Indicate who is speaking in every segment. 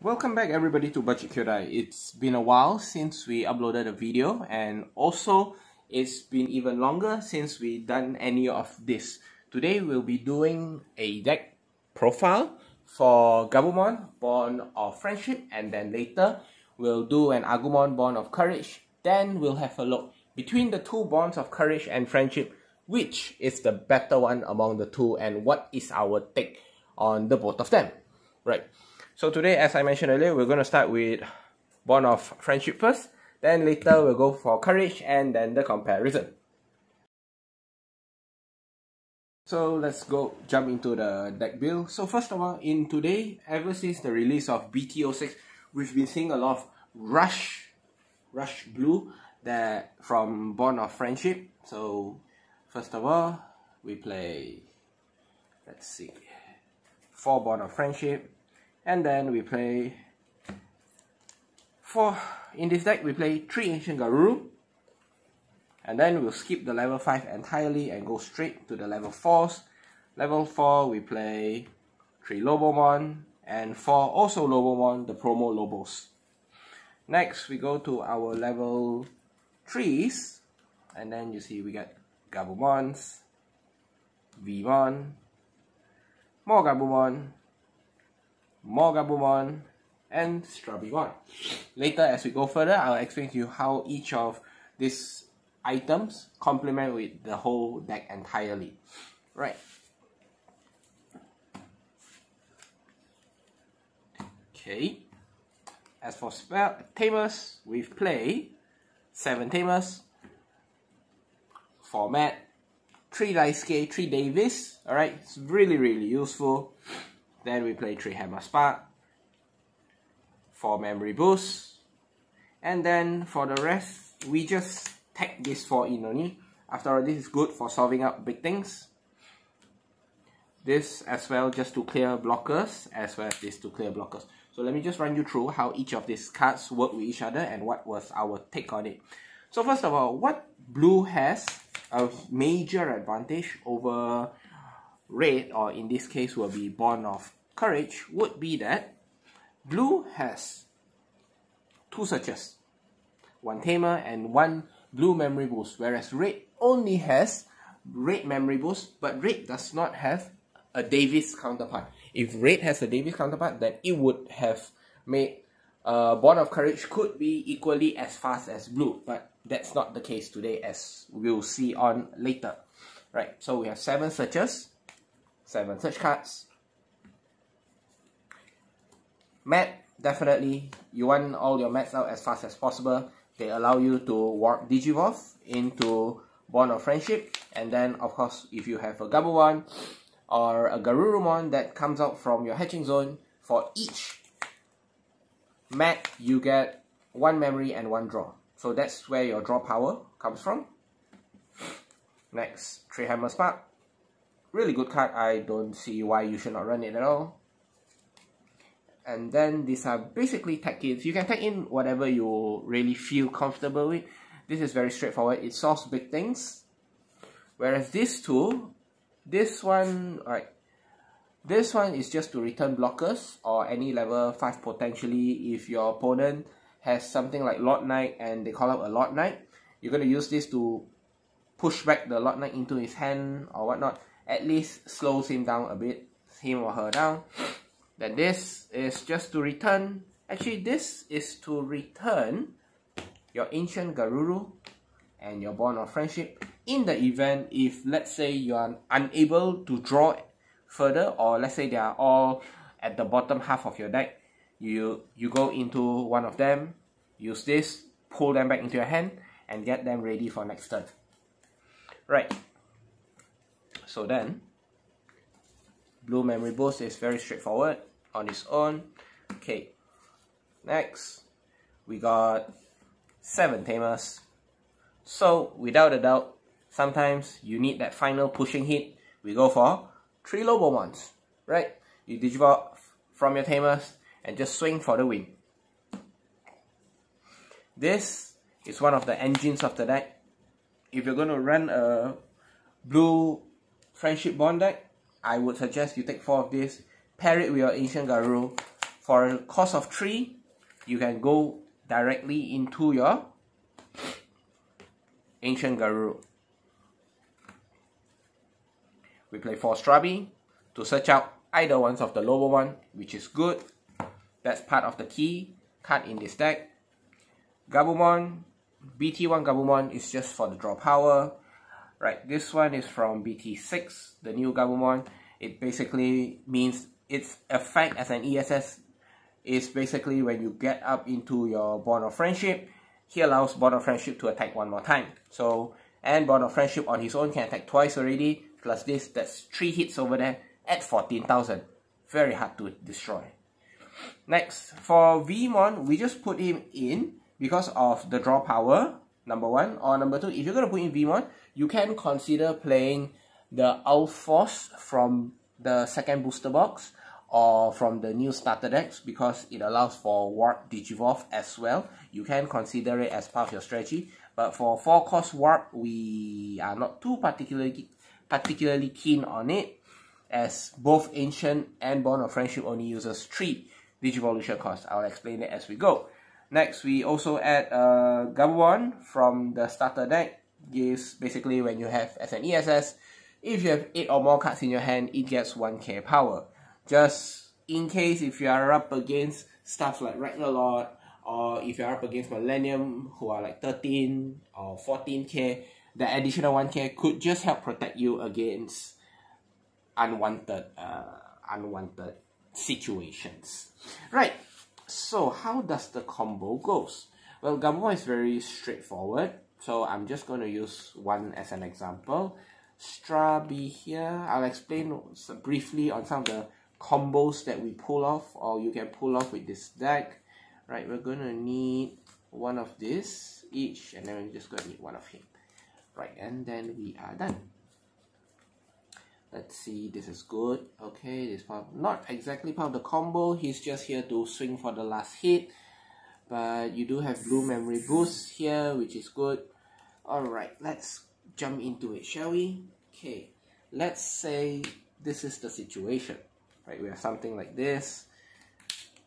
Speaker 1: Welcome back everybody to Budget Kyodai. It's been a while since we uploaded a video, and also it's been even longer since we done any of this. Today we'll be doing a deck profile for Gabumon, Bond of Friendship, and then later we'll do an Agumon, Bond of Courage. Then we'll have a look between the two bonds of Courage and Friendship, which is the better one among the two and what is our take on the both of them. Right. So today, as I mentioned earlier, we're going to start with Bond of Friendship first. Then later we'll go for Courage and then the comparison. So let's go jump into the deck build. So first of all, in today, ever since the release of BT06, we've been seeing a lot of Rush Blue from Bond of Friendship. So first of all, we play, let's see, 4 Bond of Friendship. And then we play in this deck we play 3 Ancient Garuru. And then we'll skip the level 5 entirely and go straight to the level 4s. Level 4 we play 3 Lobomon and 4 also Lobomon, the promo Lobos. Next we go to our level 3s, and then you see we get Gabumons, Vmon, more Gabumon, and Strabimon. Later, as we go further, I'll explain to you how each of these items complement with the whole deck entirely. Right. Okay. As for spell Tamers, we've played 7 Tamers, 4 Matt, 3 Daisuke, 3 Davis. Alright, it's really useful. Then we play 3 Hammer Spark, 4 Memory Boost, and then for the rest, we just tag this 4 in only. After all, this is good for solving up big things. This as well just to clear blockers, as well as this to clear blockers. So let me just run you through how each of these cards work with each other and what was our take on it. So first of all, what blue has a major advantage over red, or in this case will be Bond of Courage, would be that blue has 2 searches, 1 Tamer and 1 blue memory boost, whereas red only has red memory boost, but red does not have a Davis counterpart. If red has a Davis counterpart, then it would have made Bond of Courage could be equally as fast as blue, but that's not the case today, as we'll see on later. Right, so we have 7 searches, 7 search cards. Mat, definitely, you want all your mats out as fast as possible. They allow you to warp Digivolve into Bond of Friendship. And then, of course, if you have a Gabumon or a Garurumon that comes out from your hatching zone, for each mat, you get 1 memory and 1 draw. So that's where your draw power comes from. Next, 3 Hammer Spark. Really good card. I don't see why you should not run it at all. And then these are basically tag kits. You can tag in whatever you really feel comfortable with. This is very straightforward. It solves big things. Whereas these two, this one is just to return blockers or any level 5 potentially. If your opponent has something like Lord Knight and they call out a Lord Knight, you're going to use this to push back the Lord Knight into his hand or whatnot. At least slows him down a bit, him or her down. Then this is just to return, actually this is to return your Ancient Garuru and your Bond of Friendship in the event if, let's say, you are unable to draw further, or let's say they are all at the bottom half of your deck. You go into one of them, use this, pull them back into your hand and get them ready for next turn. Right. So then, blue memory boost is very straightforward on its own. Okay, next we got 7 Tamers. So without a doubt, sometimes you need that final pushing hit. We go for 3 Lobomons, right? You Digivolve from your Tamers and just swing for the win. This is one of the engines of the deck. If you're going to run a blue Friendship Bond deck, I would suggest you take 4 of these, pair it with your Ancient Garuru, For a cost of 3, you can go directly into your Ancient Garuru. We play 4 Strabi to search out either ones of the Lobomon, which is good. That's part of the key card in this deck. Gabumon, BT1 Gabumon is just for the draw power. Right, this one is from BT6, the new Gabumon. It basically means its effect as an ESS is basically when you get up into your Bond of Friendship, he allows Bond of Friendship to attack 1 more time. So, and Bond of Friendship on his own can attack twice already, plus this, that's 3 hits over there at 14,000. Very hard to destroy. Next, for Vmon, we just put him in because of the draw power, number 1. Or number 2, if you're going to put in Vmon, you can consider playing the Ulforce from the second booster box or from the new starter decks because it allows for Warp Digivolve as well. You can consider it as part of your strategy. But for 4 cost Warp, we are not too particularly keen on it, as both Ancient and Bond of Friendship only uses 3 Digivolution costs. I'll explain it as we go. Next, we also add Gabumon from the starter deck. Gives basically when you have as an ESS, if you have 8 or more cards in your hand, it gets 1k power. Just in case if you are up against stuff like Ragnarlord, or if you are up against Millennium who are like 13 or 14k, the additional 1k could just help protect you against unwanted situations. Right, so how does the combo goes? Well, Gabumon is very straightforward, so I'm just going to use one as an example. Strabi here, I'll explain briefly on some of the combos that we pull off, or you can pull off with this deck. Right, we're going to need one of this each, and then we're just going to need one of him. Right, and then we are done. Let's see, this is good. Okay, this part not exactly part of the combo. He's just here to swing for the last hit. But you do have Blue Memory Boost here, which is good. Alright, let's jump into it, shall we? Okay, let's say this is the situation. Right, we have something like this.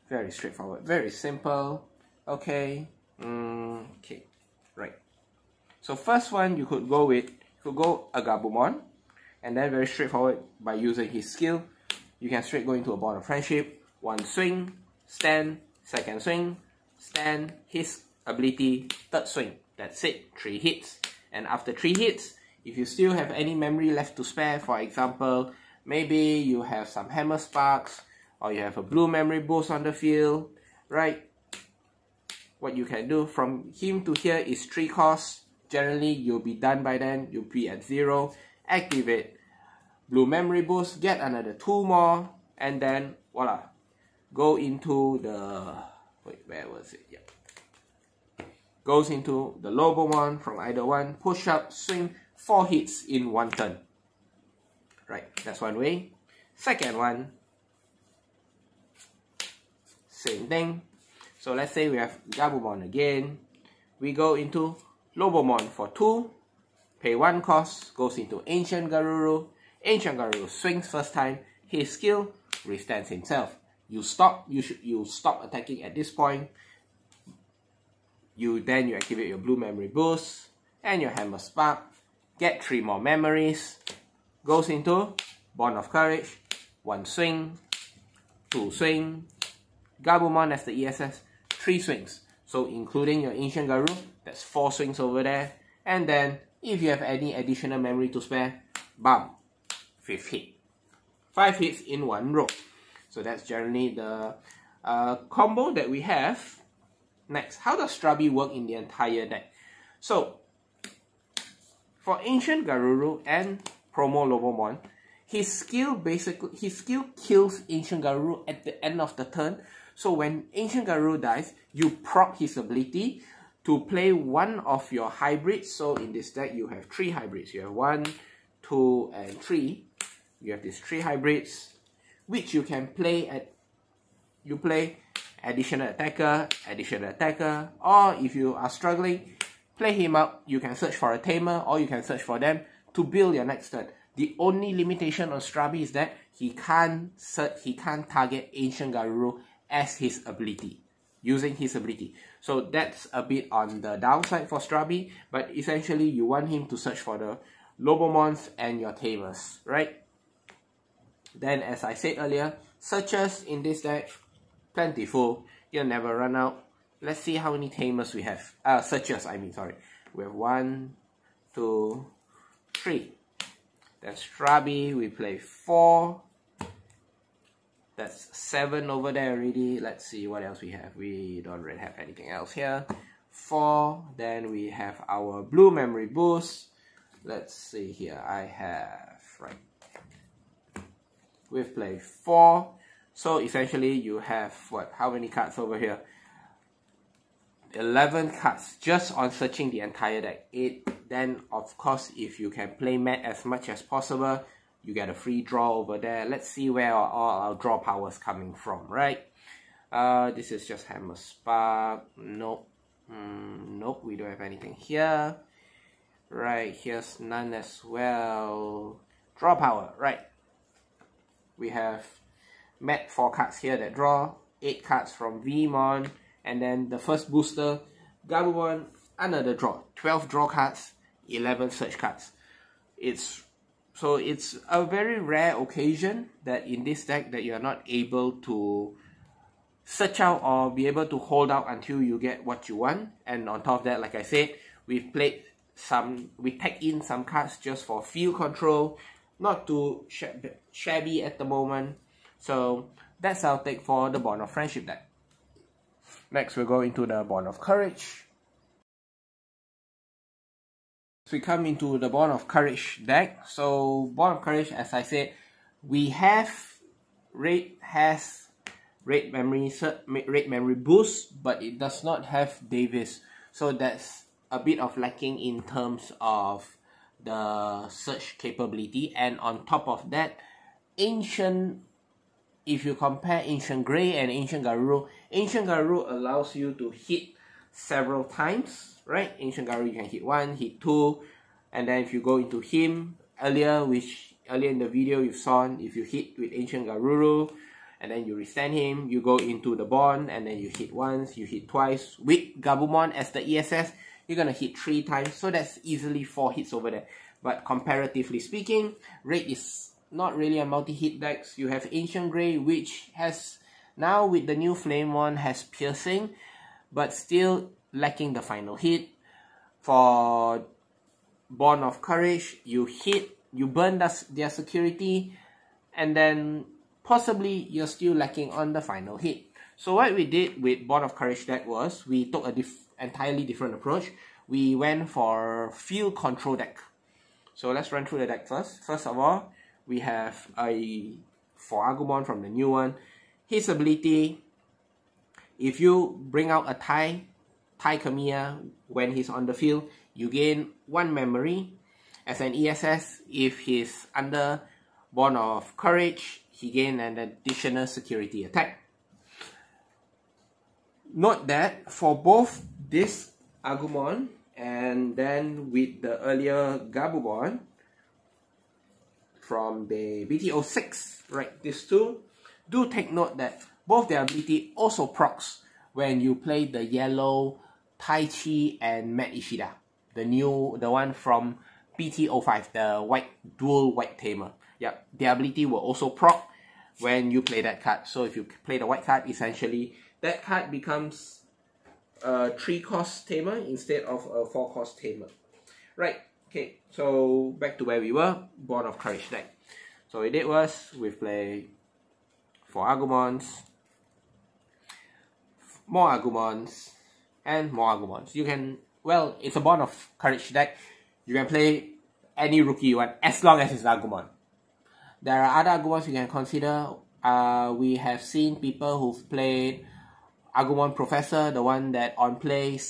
Speaker 1: Very straightforward, very simple. Okay, okay, right. So first one you could go with, a Gabumon. And then very straightforward, by using his skill, you can straight go into a Bond of Friendship. 1 swing, stand, 2nd swing, stand, his ability, 3rd swing. That's it, 3 hits. And after 3 hits, if you still have any memory left to spare, for example, maybe you have some Hammer Sparks, or you have a Blue Memory Boost on the field, right? What you can do from him to here is 3 costs. Generally, you'll be done by then, you'll be at 0. Activate Blue Memory Boost, get another 2 more, and then voila, go into the, wait, where was it? Yeah. Goes into the Lobomon from either one, push up, swing, 4 hits in 1 turn. Right, that's one way. Second one, same thing. So let's say we have Gabumon again. We go into Lobomon for 2. Pay 1 cost, goes into Ancient Garuru. Ancient Garuru swings first time. His skill withstands himself. You stop. You stop attacking at this point. You activate your Blue Memory Boost and your Hammer Spark. Get 3 more memories. Goes into Bond of Courage. 1 swing, 2 swing. Gabumon as the ESS. 3 swings. So including your Ancient Garuru, that's 4 swings over there. And then if you have any additional memory to spare, bam, 5th hit. 5 hits in 1 row. So that's generally the combo that we have. Next, how does Strabi work in the entire deck? So, for Ancient Garuru and Promo Lobomon, his skill kills Ancient Garuru at the end of the turn. So when Ancient Garuru dies, you proc his ability to play one of your hybrids. So in this deck, you have 3 hybrids. You have 1, 2, and 3. You have these 3 hybrids, which you can play at. You play additional attacker, or if you are struggling, play him up. You can search for a tamer, or you can search for them to build your next turn. The only limitation on Strabi is that he can't target Ancient Garuru as his ability, using his ability. So that's a bit on the downside for Strabi, but essentially you want him to search for the Lobomons and your Tamers, right? Then, as I said earlier, searches in this deck, plentiful. You'll never run out. Let's see how many Tamers we have. Searches, I mean, sorry. We have 1, 2, 3. Then Strabi, we play 4. That's 7 over there already. Let's see what else we have. We don't really have anything else here. 4. Then we have our blue memory boost. Let's see here. I have, right. We've played 4. So essentially you have what? How many cards over here? 11 cards just on searching the entire deck. 8. Then of course if you can play mat as much as possible, you get a free draw over there. Let's see where all our draw power is coming from, right? This is just Hammer Spark. Nope. Nope, we don't have anything here. Right, here's none as well. Draw power, right. We have mat 4 cards here that draw. 8 cards from Veemon. And then the first booster, Gabumon, another draw. 12 draw cards, 11 search cards. It's a very rare occasion that in this deck that you are not able to search out or be able to hold out until you get what you want. And on top of that, like I said, we tagged in some cards just for field control, not too shabby at the moment. So that's our take for the Bond of Friendship deck. Next, we'll go into the Bond of Courage. So we come into the Bond of Courage deck. So Bond of Courage, as I said, we have Raid memory boost, but it does not have Davis. So that's a bit of lacking in terms of the search capability. And on top of that, if you compare Ancient Grey and Ancient Garuru allows you to hit several times, right? Ancient Garuru you can hit 1, hit 2, and then if you go into him earlier in the video you saw, if you hit with Ancient Garuru and then you restand him, you go into the Bond and then you hit once, you hit twice. With Gabumon as the ESS, you're gonna hit 3 times, so that's easily 4 hits over there. But comparatively speaking, Raid is not really a multi-hit deck. You have Ancient Grey, which has now with the new Flame one has piercing, but still lacking the final hit. For Bond of Courage, you burn their security, and then possibly you're still lacking on the final hit. So what we did with Bond of Courage deck was we took a entirely different approach. We went for field control deck. So let's run through the deck first. First of all, we have for Agumon from the new one, his ability, if you bring out a Tai Kamiya when he's on the field, you gain 1 memory. As an ESS, if he's under Bond of Courage, he gains an additional security attack. Note that for both this Agumon and then with the earlier Gabumon from the BT06, right, these two, do take note that both their ability also procs when you play the yellow Taichi and Matt Ishida, the one from BT05, the white dual white tamer. Yep, their ability will also proc when you play that card. So if you play the white card, essentially that card becomes a 3-cost tamer instead of a 4-cost tamer. Right, okay, so back to where we were, Bond of Courage deck. So what we did was, we played 4 Agumons, more Agumons, and more Agumons. You can, well, it's a Bond of Courage deck. You can play any rookie you want, as long as it's Agumon. There are other Agumons you can consider. We have seen people who've played Agumon Professor, the one that on play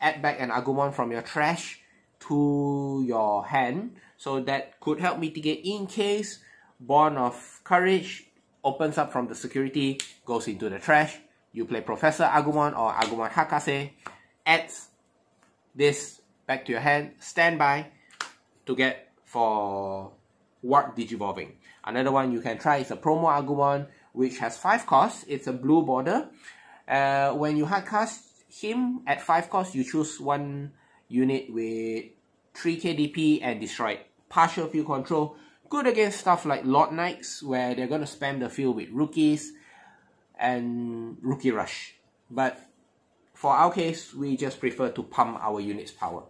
Speaker 1: add back an Agumon from your trash to your hand. So that could help mitigate in case Bond of Courage opens up from the security, goes into the trash. You play Professor Agumon or Agumon Hakase, adds this back to your hand, standby to get for Warp Digivolving. Another one you can try is a promo Agumon, which has 5 costs. It's a blue border. When you hard cast him at 5 costs, you choose one unit with 3 KDP and destroy it. Partial field control. Good against stuff like Lord Knights, where they're going to spam the field with rookies and rookie rush. But for our case, we just prefer to pump our unit's power.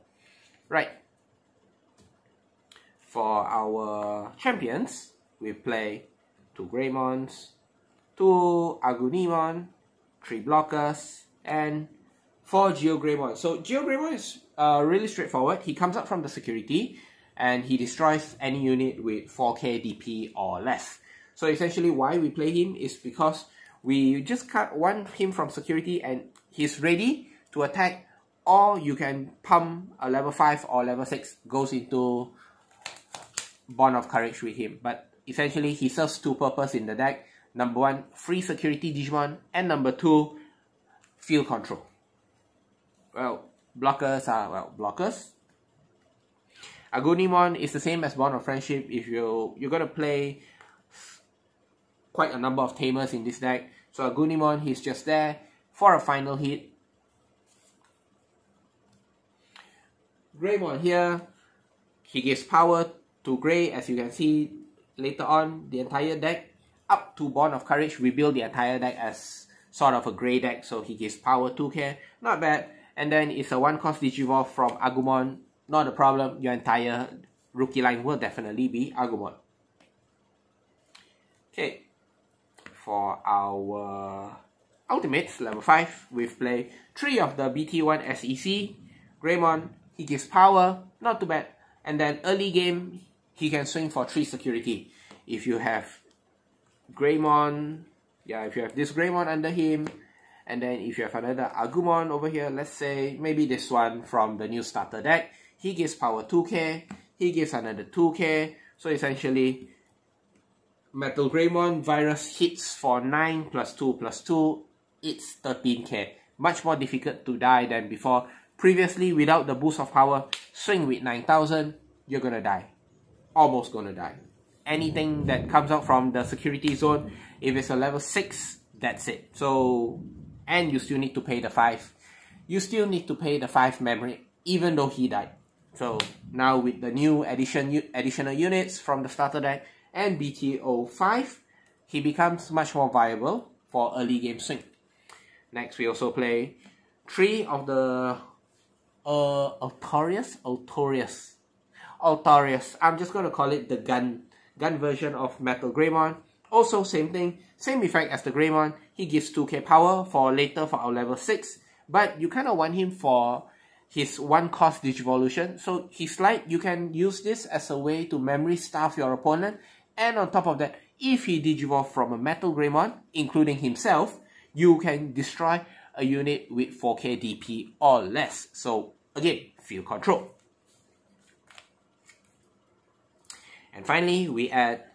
Speaker 1: Right. For our champions, we play 2 Greymons, 2 Agunimon, 3 blockers, and 4 Geogreymon. So Geogreymon is really straightforward. He comes up from the security and he destroys any unit with 4k DP or less. So essentially why we play him is because we just cut one him from security and he's ready to attack, or you can pump a level 5 or level 6 goes into Bond of Courage with him. But essentially he serves 2 purposes in the deck. Number 1, free security Digimon, and number 2, field control. Well, blockers are, well, blockers. Agunimon is the same as Bond of Friendship. If you're gonna play quite a number of tamers in this deck, so Agunimon, he's just there for a final hit. Greymon here, he gives power to Grey, as you can see later on. The entire deck up to Bond of Courage, we build the entire deck as sort of a Grey deck, so he gives power 2k, not bad. And then it's a 1-cost Digivolve from Agumon, not a problem. Your entire rookie line will definitely be Agumon. Okay, for our ultimates, level 5, we've played 3 of the BT1 SEC. Greymon, he gives power, not too bad. And then early game, he can swing for 3 security. If you have Greymon, if you have this Greymon under him, and then if you have another Agumon over here, let's say maybe this one from the new starter deck, he gives power 2k, he gives another 2k, so essentially Metal Greymon Virus hits for 9 plus 2 plus 2, it's 13k. Much more difficult to die than before. Previously, without the boost of power, swing with 9000, you're gonna die. Almost gonna die. Anything that comes out from the security zone, if it's a level 6, that's it. So, and you still need to pay the 5. You still need to pay the 5 memory, even though he died. So, now with the new additional units from the starter deck and BT05, he becomes much more viable for early game swing. Next, we also play 3 of the Altorius. I'm just going to call it the gun version of Metal Greymon. Also same thing, same effect as the Greymon. He gives 2k power for later for our level 6, but you kind of want him for his 1-cost Digivolution. So his light, you can use this as a way to memory starve your opponent, and on top of that, if he Digivolve from a Metal Greymon, including himself, you can destroy a unit with 4k DP or less. So again, field control. And finally, we add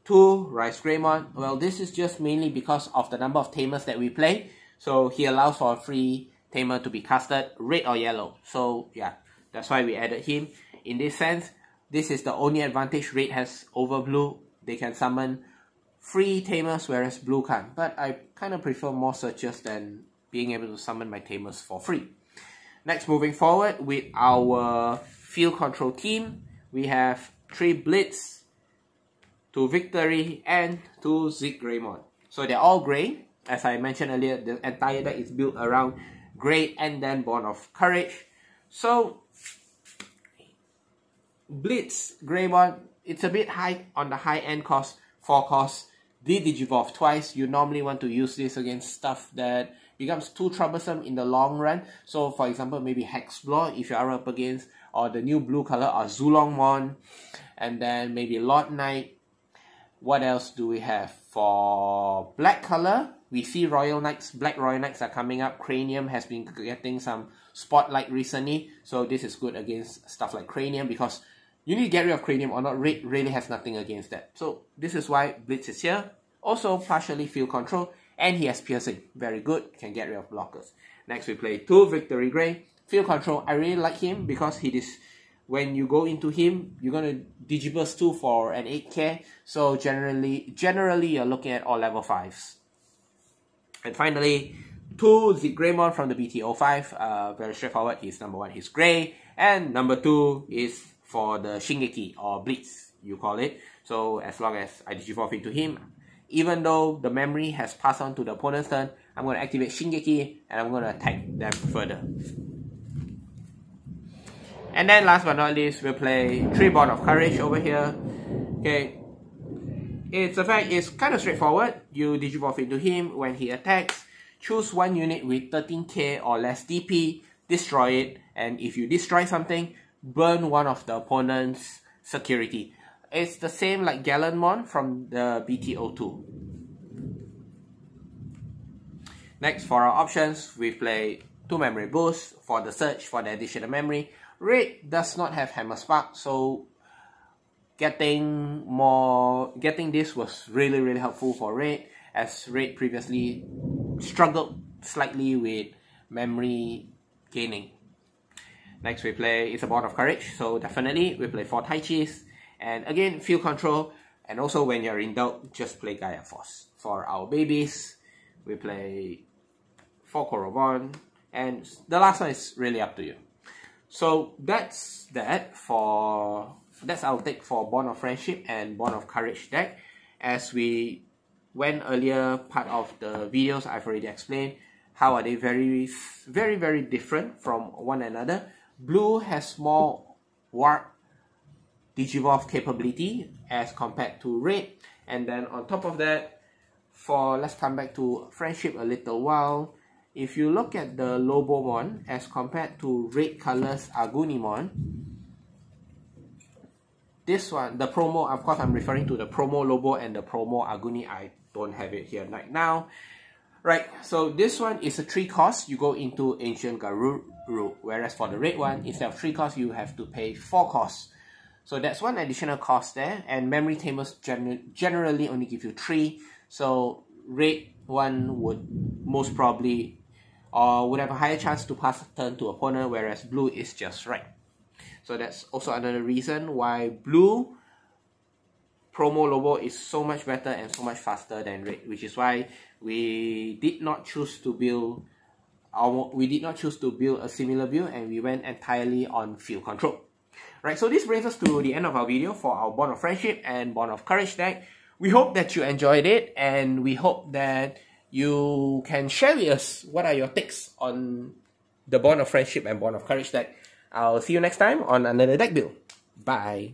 Speaker 1: 2 Rise Greymon. Well, this is just mainly because of the number of tamers that we play. So he allows for a free tamer to be casted, red or yellow. So yeah, that's why we added him. In this sense, this is the only advantage red has over blue. They can summon free tamers, whereas blue can't. But I kind of prefer more searches than being able to summon my tamers for free. Next, moving forward with our field control team, we have 3 Blitz, 2 Victory, and 2 Zeke Greymon. So they're all Grey. As I mentioned earlier, the entire deck is built around Grey and then Bond of Courage. So Blitz Greymon, it's a bit high on the high end cost, 4 costs. They Digivolve twice. You normally want to use this against stuff that becomes too troublesome in the long run. So for example, maybe Hexblore if you are up against, or the new blue color, or Zulongmon, and then maybe Lord Knight. What else do we have? For black color, we see Royal Knights, Black Royal Knights are coming up. Cranium has been getting some spotlight recently, so this is good against stuff like Cranium, because you need to get rid of Cranium or not, Red really has nothing against that. So this is why Blitz is here. Also partially field control, and he has piercing. Very good, can get rid of blockers. Next we play 2 Victory Grey. Field control, I really like him because he is when you go into him, you're going to Digiburst 2 for an 8k. So generally you're looking at all level 5s. And finally, 2 Zigreymon from the BT05. Very straightforward. He's number 1, he's grey. And number 2 is for the Shingeki, or Blitz, you call it. So as long as I Digivolve into him, even though the memory has passed on to the opponent's turn, I'm going to activate Shingeki and I'm going to attack them further. And then last but not least, we'll play 3 Bond of Courage over here. Okay, its effect is kind of straightforward. You Digivolve into him. When he attacks, choose one unit with 13k or less DP, destroy it, and if you destroy something, burn one of the opponent's security. It's the same like Gallanmon from the BT02. Next, for our options, we play 2 Memory Boosts for the search for the additional memory. Raid does not have Hammer Spark, so getting this was really helpful for Raid, as Raid previously struggled slightly with memory gaining. Next we play It's a Bond of Courage, so definitely we play 4 Taichis, and again field control, and also when you're in doubt, just play Gaia Force. For our babies, we play 4 Korobon, and the last one is really up to you. So that's our take for Bond of Friendship and Bond of Courage deck. As we went earlier part of the videos, I've already explained how are they very different from one another. Blue has more Warp Digivolve capability as compared to Red, and then on top of that, let's come back to Friendship a little while. If you look at the Lobomon as compared to Red Colors Agunimon, this one, the promo, of course I'm referring to the promo Lobo and the promo Aguni. I don't have it here right now. Right, so this one is a 3 cost, you go into Ancient Garuru, whereas for the red one, instead of 3 costs, you have to pay 4 costs. So that's one additional cost there, and Memory Tamers generally only give you 3, so red one would most probably would have a higher chance to pass the turn to opponent, whereas blue is just right. So that's also another reason why blue promo Lobo is so much better and so much faster than red, which is why we did not choose to build a similar build, and we went entirely on field control. Right, so this brings us to the end of our video for our Bond of Friendship and Bond of Courage deck. We hope that you enjoyed it, and we hope that you can share with us what are your takes on the Bond of Friendship and Bond of Courage deck. I'll see you next time on another deck build. Bye!